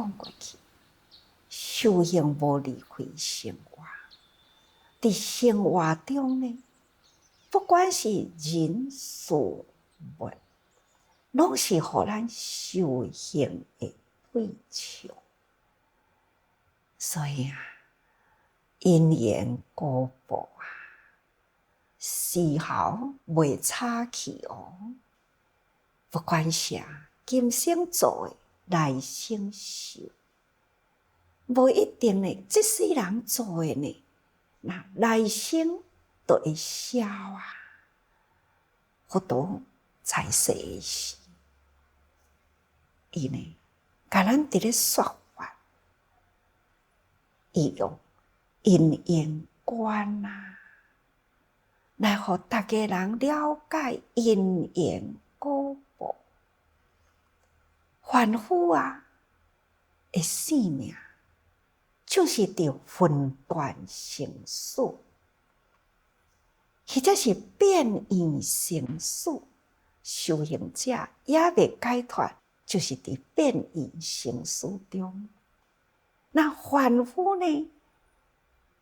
讲过去，修行无离开生活，伫生活中呢，不管是人事物，拢是互咱修行的对象。所以啊，因缘果报啊，丝毫袂差去哦。不管啥，今生做的，来生受，无一定呢。这世人做的呢，那来生就会消啊。佛陀在世的时，伊呢，甲咱伫咧说法，伊用因缘观啊，来互大家人了解因缘果报。凡夫啊，的生命就是着分段生死，或者是变异生死。修行者也未解脱，就是伫变异生死中。那凡夫呢，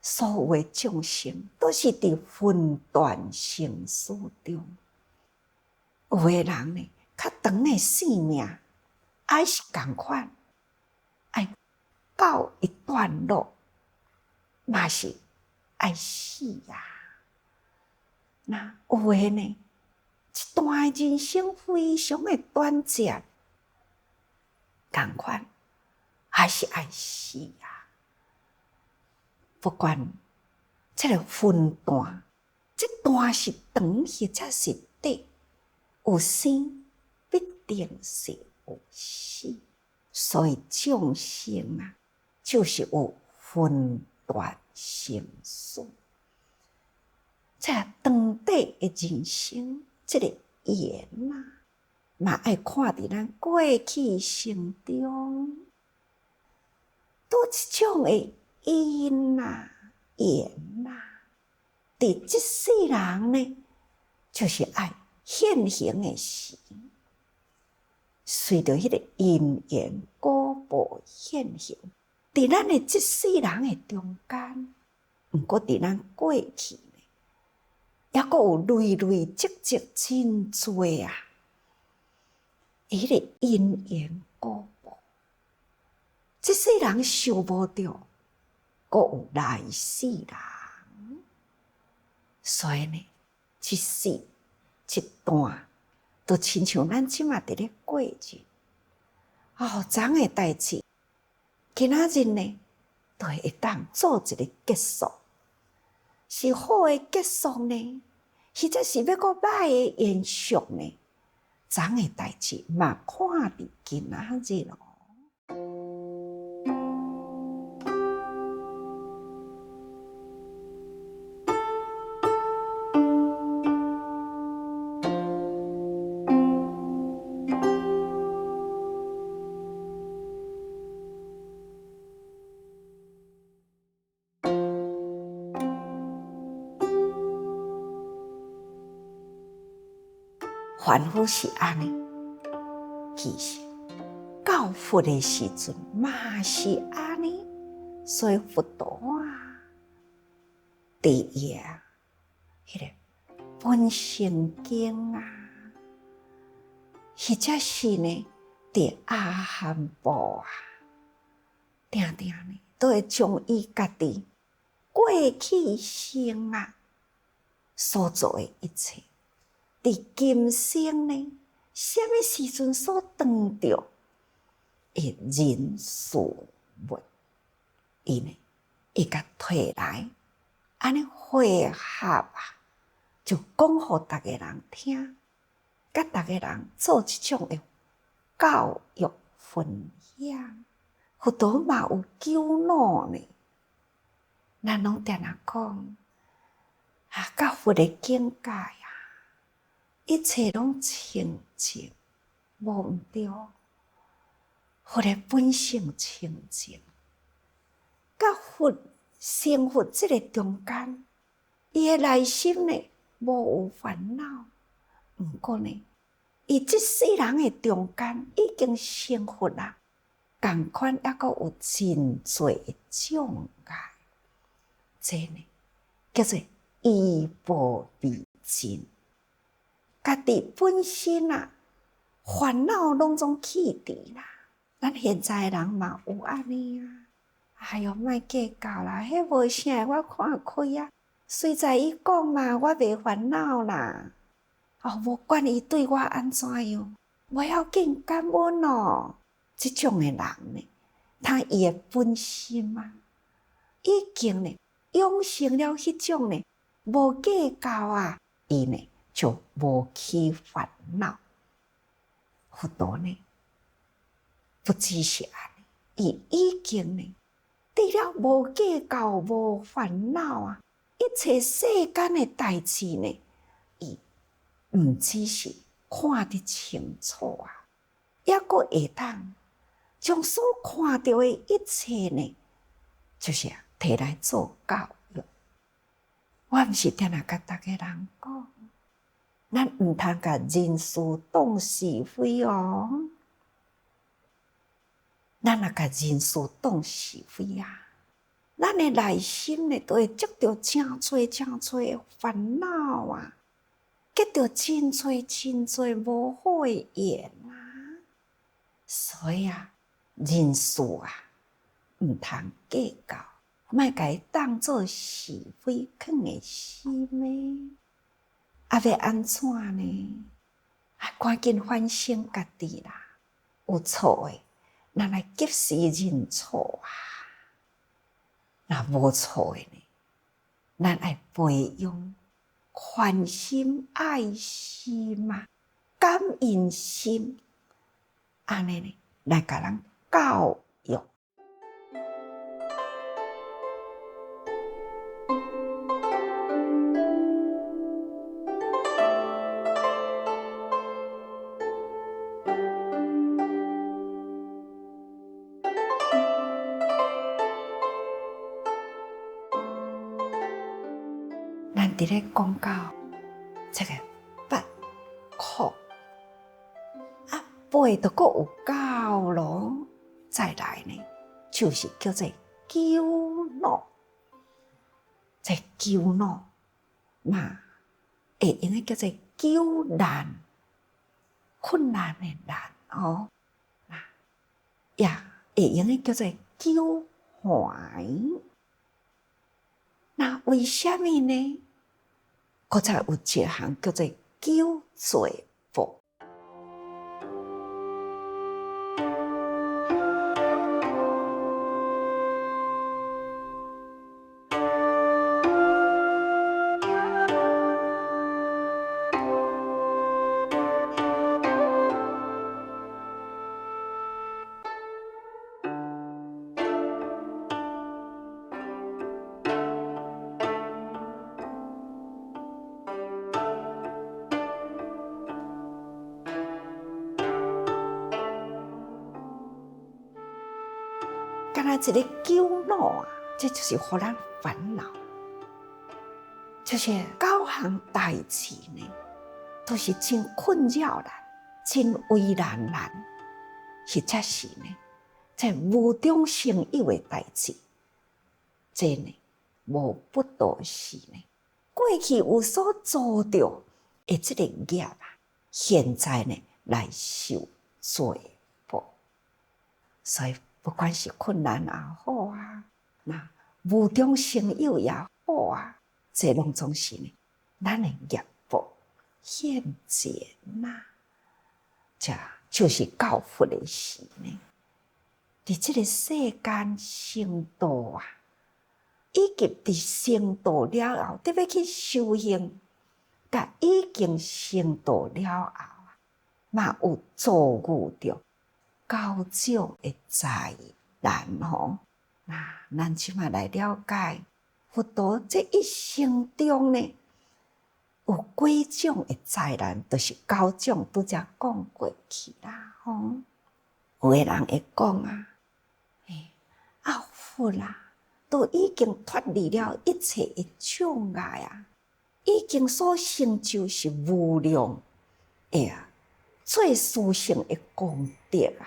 所有的众生都是伫分段生死中。有的人呢，较长的生命，也是同款，爱到一段落，嘛是爱死啊。那有的呢，一段人生非常的短暂，同款还是爱死啊。不管这个分段，这段是长或者是短，有生必定是有死。所以众生啊，就是有分段生死。这长短的人生，这个缘啊，嘛爱看伫咱过去生中，拄一种的因啊、缘啊，伫这世人呢，就是爱现行的时，随着迄个因缘果报现行，伫咱的这世人的中间，毋过伫咱过去呢，抑阁有累累积积真多啊！迄个因缘果报，这世人受无着，阁有来世人。所以呢，一世一段，就亲像咱即马伫咧过日，后昨的代志，今仔日呢，就会当做一个结束。是好的结束呢，或者是要阁歹的延续呢？昨的代志嘛，看伫今仔日咯。凡夫是安尼，其实到佛的时阵嘛是安尼，所以佛陀啊，第一迄个本性经啊，或者是呢，伫阿含部啊，定定呢，都会将伊家己过去生啊所做的一切。伫今生呢，什么时阵所当着的人事物，伊呢，伊甲摕来，安尼汇合啊，就讲互大家人听，甲大家人做一种的教育分享。佛陀嘛有救恼呢，咱拢定定讲，到佛的境界啊。一切拢清净，无毋对。佛的本性清净，甲佛成佛这个中间，伊的内心呢无有烦恼。毋过呢，伊这世人的中间已经成佛啦，共款抑阁有真侪障碍，这呢叫做依报未尽。家己本身啊，烦恼拢总去除啦。咱现在人嘛有安尼啊，哎哟，莫计较啦，迄无啥我看开啊。随在伊讲嘛，我袂烦恼啦。无管伊对我安怎样，无要紧，感恩哦。即种诶人呢，他伊诶本心啊，已经呢养成了迄种呢无计较啊，伊呢就无起烦恼。佛陀呢，不只是安尼，伊已经呢，除了无计较、无烦恼啊，一切世间诶代志呢，伊毋只是看得清楚啊，抑阁会当将所看到诶一切呢，就是摕来做教育。我毋是定定甲逐个人讲，咱毋通甲人事当是非哦。咱若甲人事当是非啊，咱诶内心呢，都会积着真侪烦恼啊，结着真侪无好诶缘啊。所以啊，人事啊，毋通计较，莫甲伊当作是非囥诶心诶。要安怎呢？赶紧反省家己啦，有错诶，咱来及时认错啊。若无错诶呢，咱爱培养宽心、爱心啊、感恩心，安尼呢来甲人教育。咱伫咧讲到这个八苦啊，八都阁有教咯，再来呢，就是叫做忧恼。这忧恼嘛，会用个叫做忧难，困难的难哦，也会用个叫做忧怀。那为什么呢？搁再有一项叫做忧罪报。敢若一个忧恼啊，这就是互咱烦恼，就是9项代志呢，都是真困扰咱，真为难咱，或者是呢，这无中生有的代志，这呢无不都是呢，过去有所做着的这个业啊，现在呢来受罪报，所以。不管是困难也好啊，那无中生有也好啊，这拢总是呢，咱的业报现前呐。这就是教佛的事呢。伫这个世间成道啊，以及伫成道了后，得要去修行，甲已经成道了后啊，嘛有遭遇着高种的灾难吼，那咱即马来了解佛陀这一生中呢，有几种的灾难，就是9种拄则讲过去啦吼。有的人会讲啊，佛啦，都已经脱离了一切的障碍啊，已经所成就是无量最殊胜的功德啊。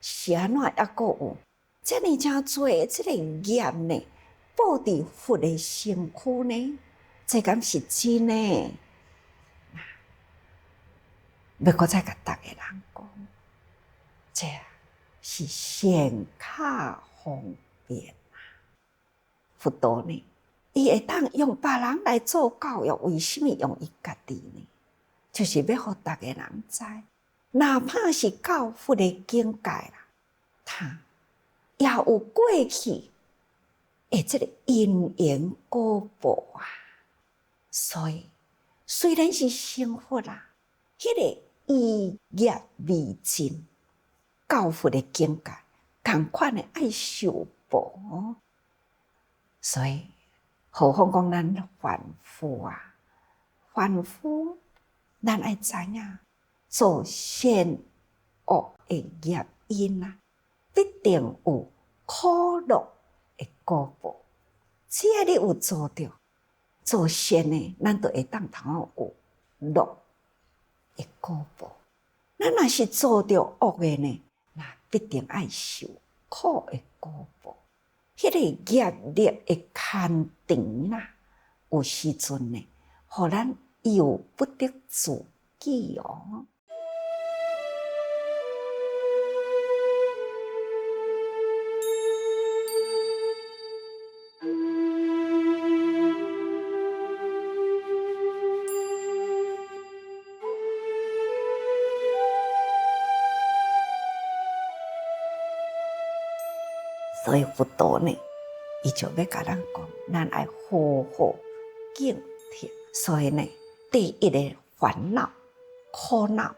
是安怎抑阁有遮尔诚多即个业呢？报伫佛的身躯呢？这敢是真呢？要搁再甲逐个人讲，这是显卡方便啊！佛陀呢，伊会当用别人来做教育，为什么用伊家己呢？就是要互逐个人知，哪怕是到佛的境界啦，他也有过去的即个因缘果报啊。所以虽然是成佛啦，迄个意业未尽，到佛的境界，同款的爱受报。所以何况讲咱凡夫啊，凡夫咱爱知影，做善恶的业因啊，必定有苦乐的果报。只要你有做着做善的，咱就会当通有乐的果报。咱若是做着恶的呢，那必定爱受苦的果报。迄个业力的牵长啦，有时阵呢，互咱又不得自己哦。所以佛陀呢，伊就要甲咱讲，咱爱好好警惕。所以呢，第一个烦恼、苦恼、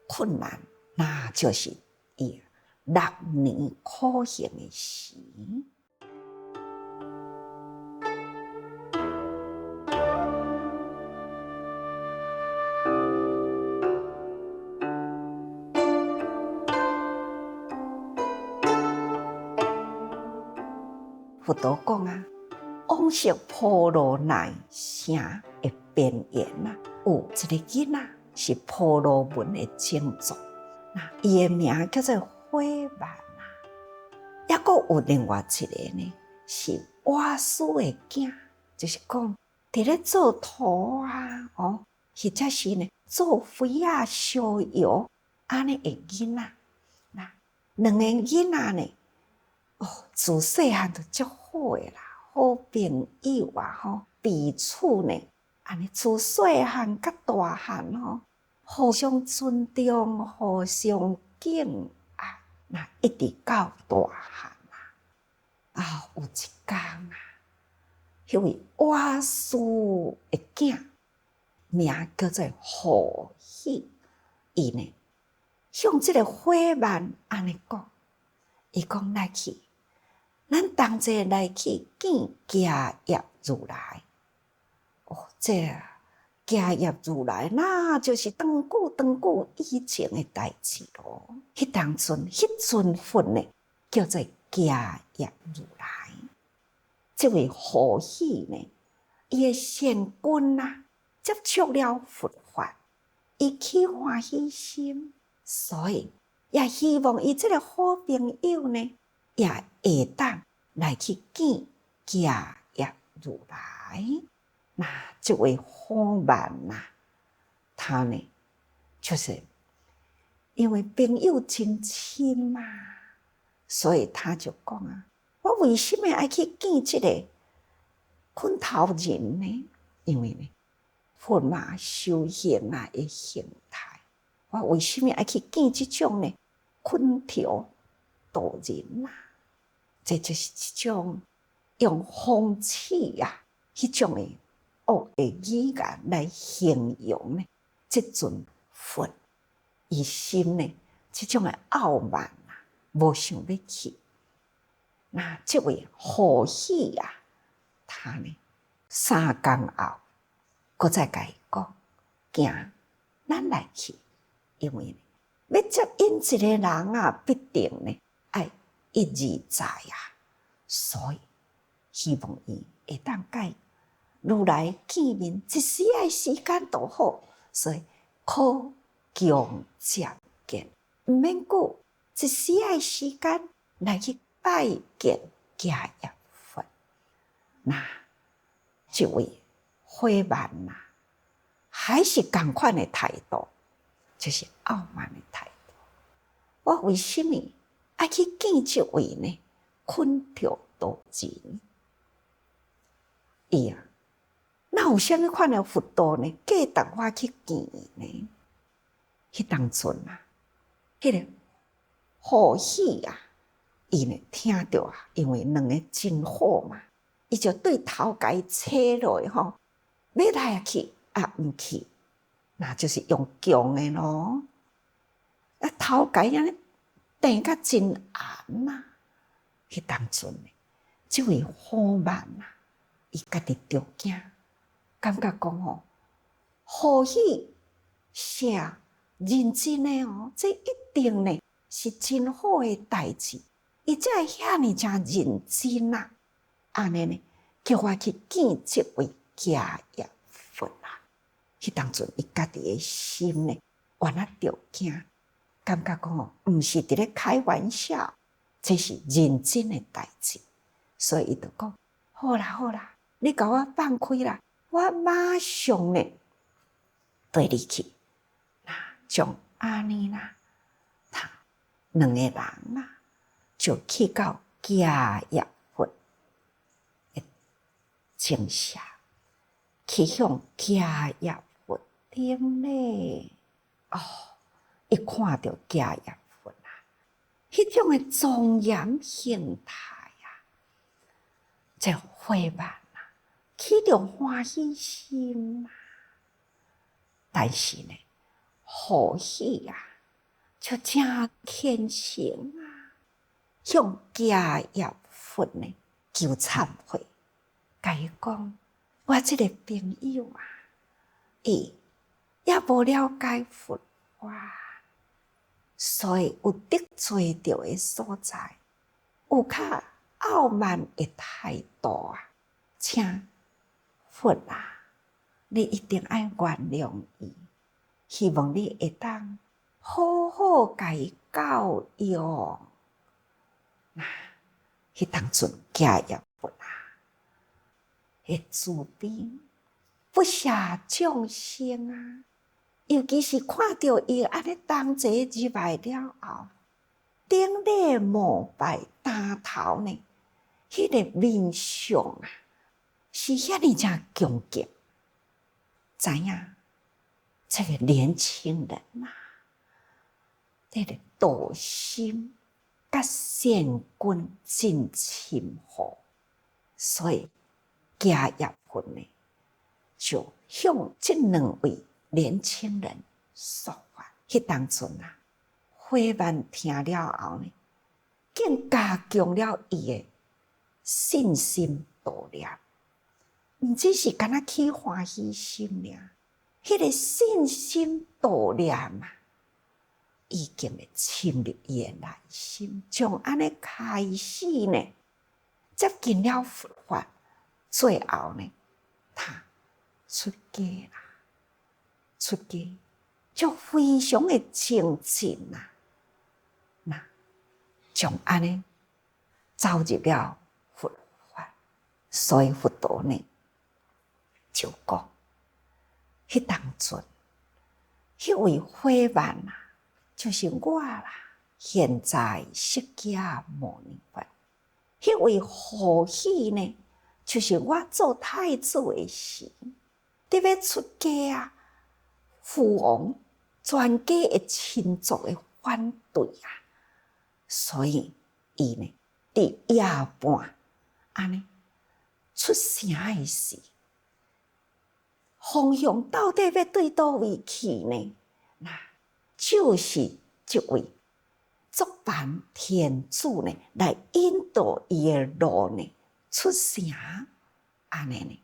困难，那就是伊6年苦行的时。佛陀讲啊，往昔婆罗奈城的边缘啊，有一个囡仔是婆罗门的种族，那伊的名叫做慧曼啊。抑阁有另外一个呢，是瓦斯的囝，就是讲伫咧做土啊，或者是呢做肥啊、烧窑安尼的囡仔。那两个囡仔呢，自细汉就足好诶啦，好朋友啊，彼此呢，安尼自细汉甲大汉互相尊重，互相敬爱，那一直到大汉有一天啊，迄位瓦斯的囝名叫做何喜，伊呢向即个慧曼安尼讲，伊讲来去。咱同齐来去见迦叶如来。这迦叶如来那就是长久以前的代志咯。迄当阵，迄尊佛呢，叫做迦叶如来。这位何喜呢，伊的善根啊，接触了佛法，伊起欢喜心，所以也希望伊这个好朋友呢，也会当来去见迦叶如来。那这位慧曼啊，他呢，就是因为朋友真亲嘛，所以他就讲啊，我为什么要去见这个困头人呢？因为呢，佛嘛修行啊的形态，我为什么要去见这种呢困条道人啊？这就是一种用讽刺啊，迄种的恶的语言来形容呢，这尊佛伊心呢，这种的傲慢啊，无想要去。那这位何喜啊，他呢3天后，搁再甲伊讲，行，咱来去，因为呢，要接引一个人啊，必定呢爱一而再啊，所以希望伊会当甲如来见面，一时的时间就好，所以可强接见，毋免久，一丝仔时间来去拜见家业佛。那这位伙伴啊，还是同款的态度，就是傲慢的态度。我为什么爱去见这位呢？昆条道人，伊啊，哪有啥物款的佛道呢？价值我去见伊呢？迄当阵啊，迄个欢喜啊，伊呢听到啊，因为两个真好嘛，伊就对头家扯落吼，要来去啊，毋去，那就是用强的咯。啊，头家安尼定甲真暗呐，迄当阵呢，即位好慢啊，伊家己着惊，感觉讲吼，欢喜写认真的哦，这一定呢是真好的代志，伊才会遐尼正认真啊！安尼呢，叫我去见这位家业佛啊！迄当阵伊家己的心呢，原来着惊，感觉讲哦，毋是伫咧开玩笑，这是认真的代志，所以伊就讲：好啦好啦，你甲我放开啦，我马上呢对你去。像安尼啦，他两个人啊，就去到家业佛的正下，去向家业佛顶咧。哦，一看到家业佛啊，迄种的庄严形态啊，这伙伴啊，起着欢喜心啊，但是呢，欢喜啊，就真虔诚啊，向家业佛呢求忏悔，甲伊讲：我这个朋友啊，伊也无了解佛法，所以有得罪着的所在，有较傲慢的态度啊，请佛啊，你一定要原谅伊。希望你会当好好甲伊教育。那迄当阵家业佛啊，迄慈悲不舍众生啊，尤其是看到伊安尼同齐入来了后，顶礼膜拜打头呢，迄个面相啊，是遐尼正恭敬，知影？这个年轻人啊，这个道心甲善根真深厚，所以家业佛呢，就向这两位年轻人说法。迄当阵啊，伙伴听了后呢，更加强了伊的信心度量，毋只是干那起欢喜心尔。迄个信心度量啊，已经会侵入伊的内心，从安尼开始呢，接近了佛法，最后呢，他出家啦，出家就非常的清净啊，那从安尼走入了佛法，所以佛陀呢就讲。迄当阵，迄位伙伴啊，就是我啦。现在释迦牟尼佛，迄位欢喜呢，就是我做太子的时，伫要出家啊，父王全家的亲族的反对啊，所以伊呢，伫夜半安尼出声的时。方向到底要对倒位去呢？那就是这位足梵天主呢，来引导伊的路呢，出声安尼呢，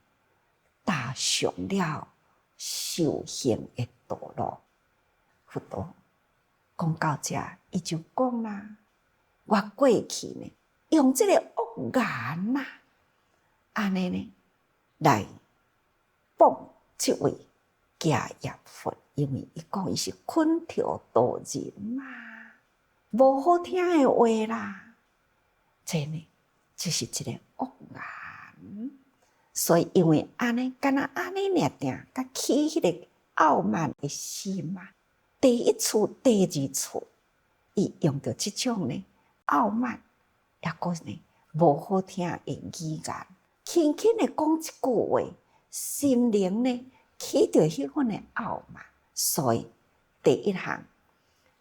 踏上了修行的道路。佛陀讲到这，伊就讲啦：我过去呢，用这个恶言呐，安尼呢，来帮。这位家业佛，因为伊讲伊是昆条道人嘛，无好听的话啦，这呢就是一个恶言。所以因为安尼，敢若安尼尔定，甲起迄个傲慢的心嘛。第一处、第二处，伊用着即种呢傲慢，也个呢无好听的语言，轻轻的讲一句话，心灵呢起着迄份的傲慢。所以第一项，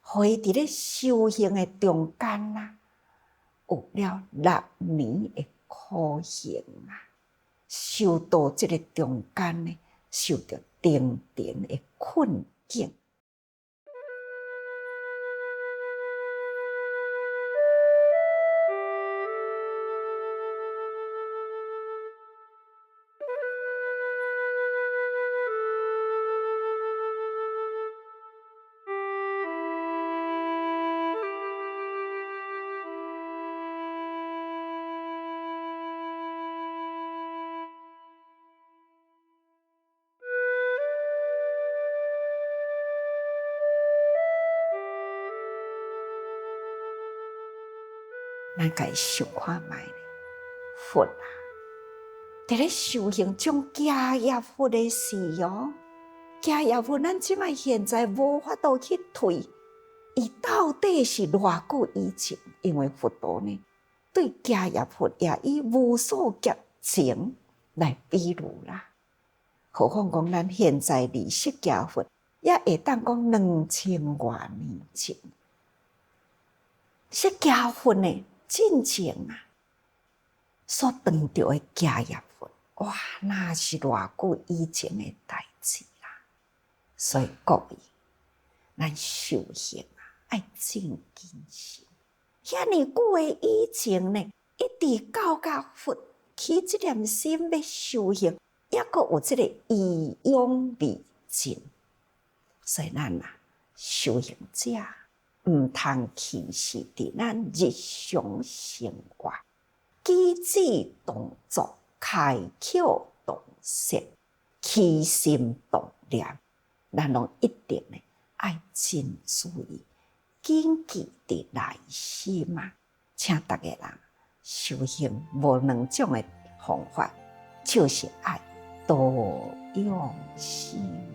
互伊伫咧修行的中间啦，有了6年的苦行啊，受到即个中间呢，受到定定的困境。咱家想看觅咧，佛啊，伫咧修行种家业佛的时哦，家业佛咱即摆现在无法度去推，伊到底是偌久以前？因为佛陀呢，对家业佛也以无数劫前来比喻啦。何况讲咱现在离释迦佛，也会当讲2000多年前，释迦佛呢？真正啊，所当着的家业佛，哇，那是偌久以前的代志啦。所以各位，咱修行啊，爱正经心。遐尼久的以前呢，一直到佛起这念心要修行，也阁有这个意勇未尽。所以咱啊，修行者。毋通轻视伫咱日常生活，举止动作、开口动舌、起心动念，咱拢一定呢爱真注意，谨记伫内心嘛。请大家人修行无2种的方法，就是爱多用心。